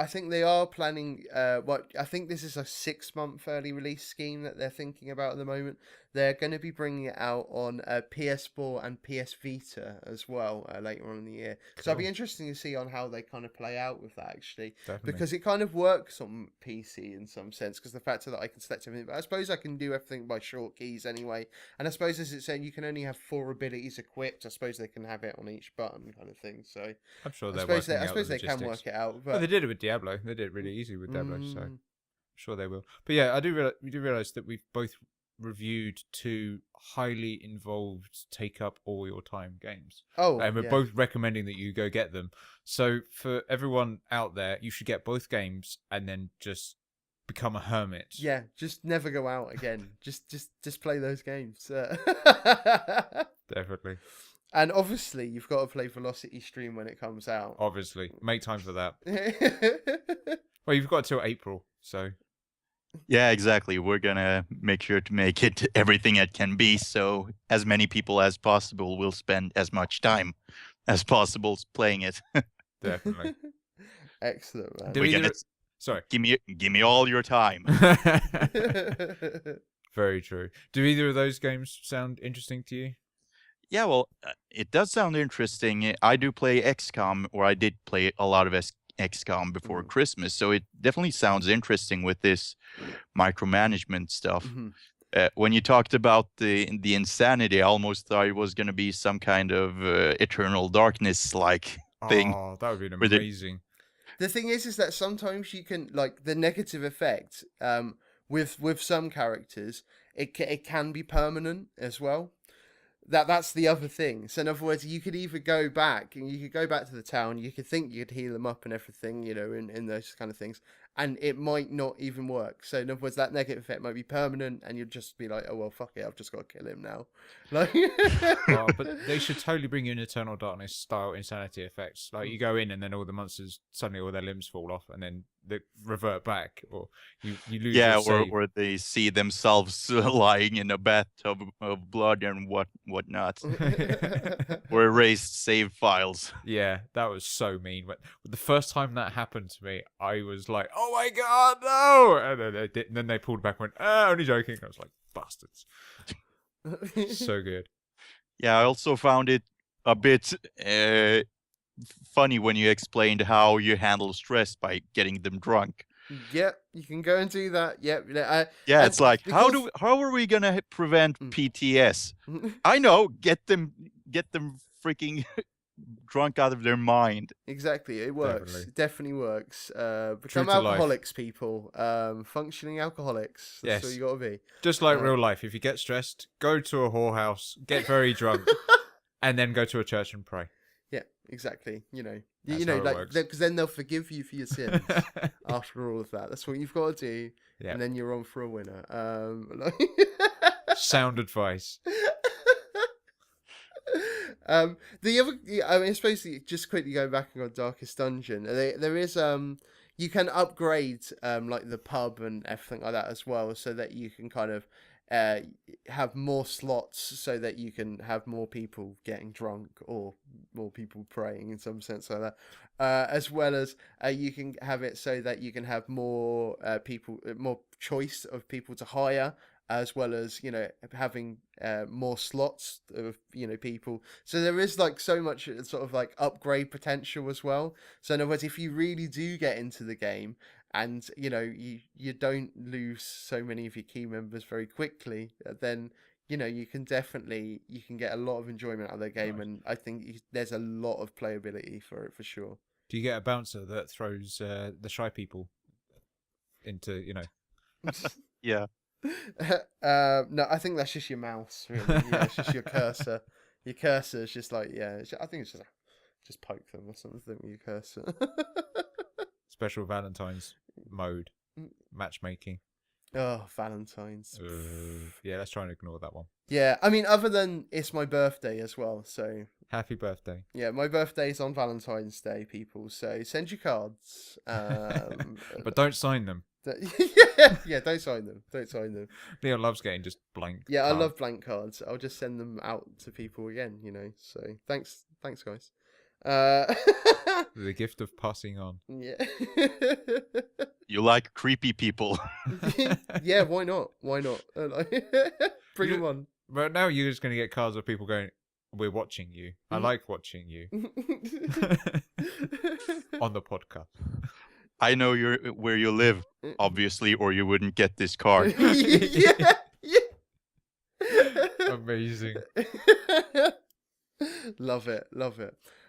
think they are planning. I think this is a 6-month early release scheme that they're thinking about at the moment. They're going to be bringing it out on PS4 and PS Vita as well later on in the year. So it'll be interesting to see on how they kind of play out with that actually, Definitely. because it kind of works on PC in some sense because the fact that I can select everything. But I suppose I can do everything by short keys anyway. And I suppose as it's saying, you can only have 4 abilities equipped. I suppose they can have it on each button kind of thing. So I'm sure I they're suppose they can work it out. But well, they did it with Diablo. They did it really easy with Diablo, so I'm sure they will. But yeah, we do realize that we've both reviewed 2 highly involved, take up all your time games. Oh, and we're yeah. both recommending that you go get them. So for everyone out there, you should get both games and then just become a hermit. Yeah, just never go out again. just play those games. Definitely. And obviously, you've got to play Velocity Stream when it comes out. Obviously, make time for that. Well, you've got till April, so. Yeah, exactly. We're gonna make sure to make it everything it can be, so as many people as possible will spend as much time as possible playing it. Definitely. Excellent, man. Do either... Sorry. Give me all your time. Very true. Do either of those games sound interesting to you? Yeah, well, it does sound interesting. I do play XCOM, or I did play a lot of XCOM before Christmas, so it definitely sounds interesting with this micromanagement stuff. When you talked about the insanity, I almost thought it was going to be some kind of Eternal Darkness-like thing. Oh, that would be amazing. The thing is that sometimes you can, like, the negative effect with some characters, it can be permanent as well. That's the other thing. So in other words, you could either go back and you could go back to the town, you could think you could heal them up and everything, in those kind of things, and it might not even work. So in other words, that negative effect might be permanent, and you'll just be like, oh well, fuck it, I've just got to kill him now. Like, oh, but they should totally bring you an Eternal Darkness style insanity effects. Like you go in and then all the monsters suddenly all their limbs fall off and then they revert back, or you lose. Yeah, your save. or they see themselves lying in a bathtub of blood and whatnot, or erased save files. Yeah, that was so mean. But the first time that happened to me, I was like, "Oh my god, no!" And then they pulled back and went, "Only joking." I was like, "Bastards!" So good. Yeah, I also found it a bit funny when you explained how you handle stress by getting them drunk. Yep, you can go and do that. Yep. Yeah, it's like how are we gonna prevent PTS? I know, get them freaking drunk out of their mind. Exactly, it works. Definitely. It definitely works. Become to alcoholics, people. Functioning alcoholics. That's Yes. what you got to be. Just like real life. If you get stressed, go to a whorehouse, get very drunk, and then go to a church and pray. Yeah, exactly. That's how it like works. because then they'll forgive you for your sins after all of that. That's what you've got to do, Yeah. and then you're on for a winner. Sound advice. The other, I mean, I suppose just quickly going back on Darkest Dungeon, there is you can upgrade like the pub and everything like that as well, so that you can kind of have more slots, so that you can have more people getting drunk or more people praying in some sense like that, as well as you can have it so that you can have more people, more choice of people to hire, as well as having more slots of people. So there is like so much sort of like upgrade potential as well. So in other words, if you really do get into the game and you don't lose so many of your key members very quickly, then you can get a lot of enjoyment out of the game. Nice. And I think there's a lot of playability for it for sure. Do you get a bouncer that throws the shy people into Yeah. No, I think that's just your mouse. Really. Yeah, it's just your cursor. Your cursor is just like I think it's just poke them or something with your cursor. Special Valentine's mode. Matchmaking. Oh, Valentine's. Yeah, let's try and ignore that one. Yeah, I mean, other than it's my birthday as well, so Happy birthday. yeah, my birthday's on Valentine's Day, people. So send your cards. But don't sign them. Yeah, don't sign them. Don't sign them. Leo loves getting just blank. Yeah, I cards. love blank cards. I'll just send them out to people again, So thanks, guys. The gift of passing on. Yeah. You like creepy people. Yeah, why not? Why not? Bring them on. But now you're just going to get cards of people going, "We're watching you. I like watching you." On the podcast. I know where you live, obviously, or you wouldn't get this card. Yeah. Amazing. Love it.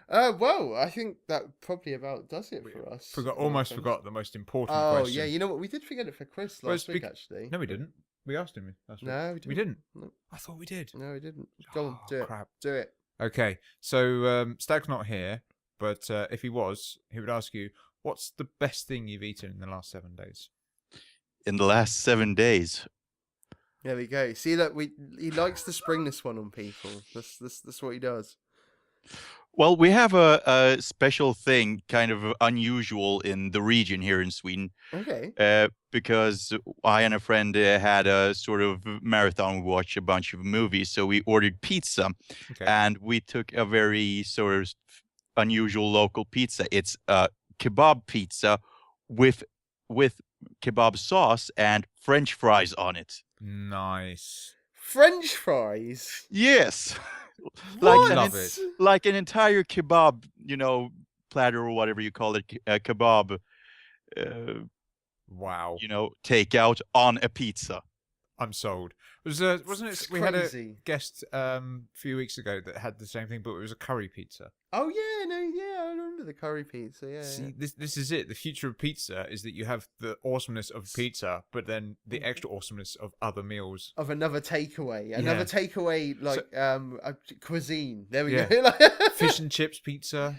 Well, I think that probably about does it for us. Almost forgot the most important Oh, question. yeah, you know what? We did forget it for Chris last week, actually. No, we didn't. We asked him last week. No, we didn't. No. I thought we did. No, we didn't. Go on, do it. Crap. Do it. Okay, so Stag's not here, but if he was, he would ask you, what's the best thing you've eaten in the last 7 days? In the last 7 days. There we go. See that he likes to spring this one on people. That's what he does. Well, we have a special thing, kind of unusual in the region here in Sweden. Okay. Because I and a friend had a sort of marathon. We watched a bunch of movies, so we ordered pizza, and we took a very sort of unusual local pizza. It's a kebab pizza with kebab sauce and French fries on it. Nice. French fries? Yes. Love it. Like an entire kebab, platter or whatever you call it, kebab. Wow. Takeout on a pizza. I'm sold. Wasn't it? We had a crazy. guest a few weeks ago that had the same thing, but it was a curry pizza. Oh I remember the curry pizza. Yeah. See, this is it. The future of pizza is that you have the awesomeness of pizza, but then the extra awesomeness of other meals. Of another takeaway, like cuisine. There we Yeah. go. Fish and chips pizza.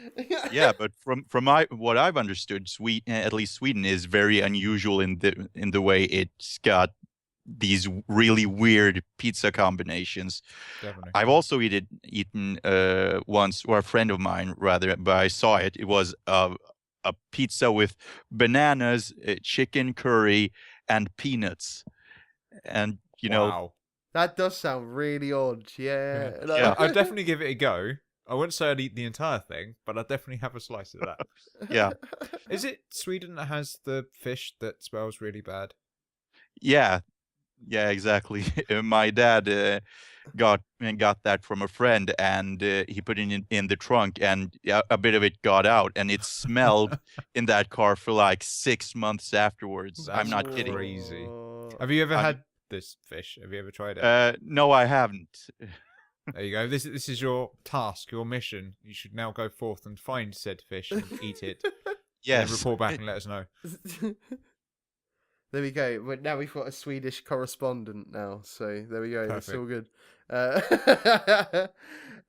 Yeah, but from what I've understood, at least Sweden is very unusual in the way it's got these really weird pizza combinations. Definitely. I've also eaten once, or a friend of mine rather, but I saw it. It was a pizza with bananas, chicken curry, and peanuts. And wow. That does sound really odd. Yeah. Yeah. I'd definitely give it a go. I wouldn't say I'd eat the entire thing, but I'd definitely have a slice of that. Yeah. Is it Sweden that has the fish that smells really bad? Yeah, exactly. My dad got that from a friend, and he put it in the trunk, and a bit of it got out, and it smelled in that car for like 6 months afterwards. That's I'm not kidding. crazy. Have you ever had this fish? Have you ever tried it? No, I haven't. There you go. This is your task, your mission. You should now go forth and find said fish and eat it. Yes. And report back and let us know. There we go. Now we've got a Swedish correspondent now, so there we go. Perfect. It's all good.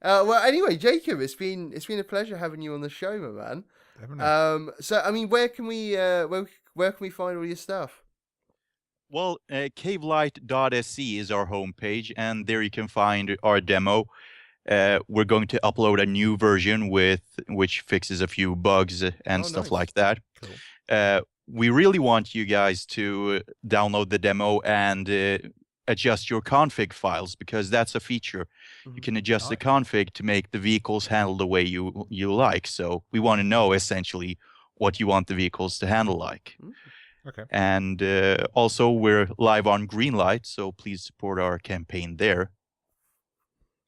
Well, anyway, Jacob, it's been a pleasure having you on the show, my man. Definitely. So I mean, where can we find all your stuff? Well, cavelight.se is our homepage, and there you can find our demo. We're going to upload a new version which fixes a few bugs and stuff nice. like that. Cool. We really want you guys to download the demo and adjust your config files, because that's a feature. You can adjust the config to make the vehicles handle the way you like. So we want to know essentially what you want the vehicles to handle like. Okay. And also we're live on Greenlight, so please support our campaign there.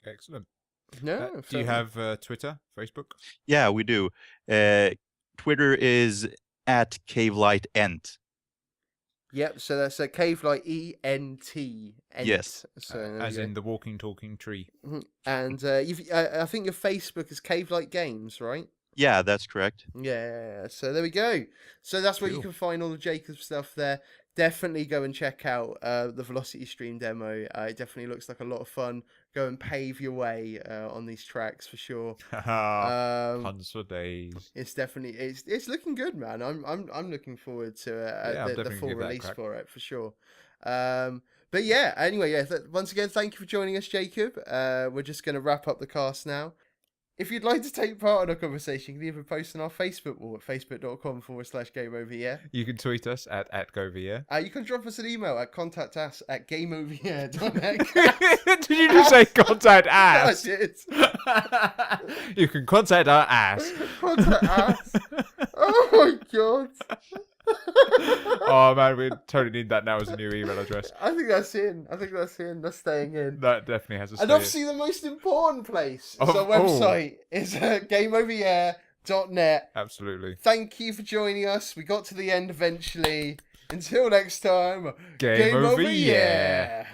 Excellent. No. Do you have Twitter, Facebook? Yeah, we do. Twitter is at CavelightEnt. Yep. So that's a Cavelight ENT. Yes. So As in the walking, talking tree. And I think your Facebook is Cavelight Games, right? Yeah, that's correct. Yeah, so there we go. So that's where you Cool. can find all the Jacob stuff there. Definitely go and check out the Velocity Stream demo. It definitely looks like a lot of fun. Go and pave your way on these tracks for sure. Puns for days. It's definitely it's looking good, man. I'm looking forward to Yeah, I'm the definitely full gonna give that a release crack. for it for sure. But yeah, anyway, yeah. Once again, thank you for joining us, Jacob. We're just going to wrap up the cast now. If you'd like to take part in our conversation, you can either post on our Facebook wall at facebook.com/GameOverYear. You can tweet us at GoVia. You can drop us an email at contactus@gameoveryear.net. Did you just say contact I us? did. You can contact our ass. Contact us. Oh my god. Oh man, we totally need that now as a new email address. I think that's in. That's staying in. That definitely has a And obviously the most important place is our website. Is gameoveryear.net. Absolutely. Thank you for joining us. We got to the end eventually. Until next time, Game over, yeah.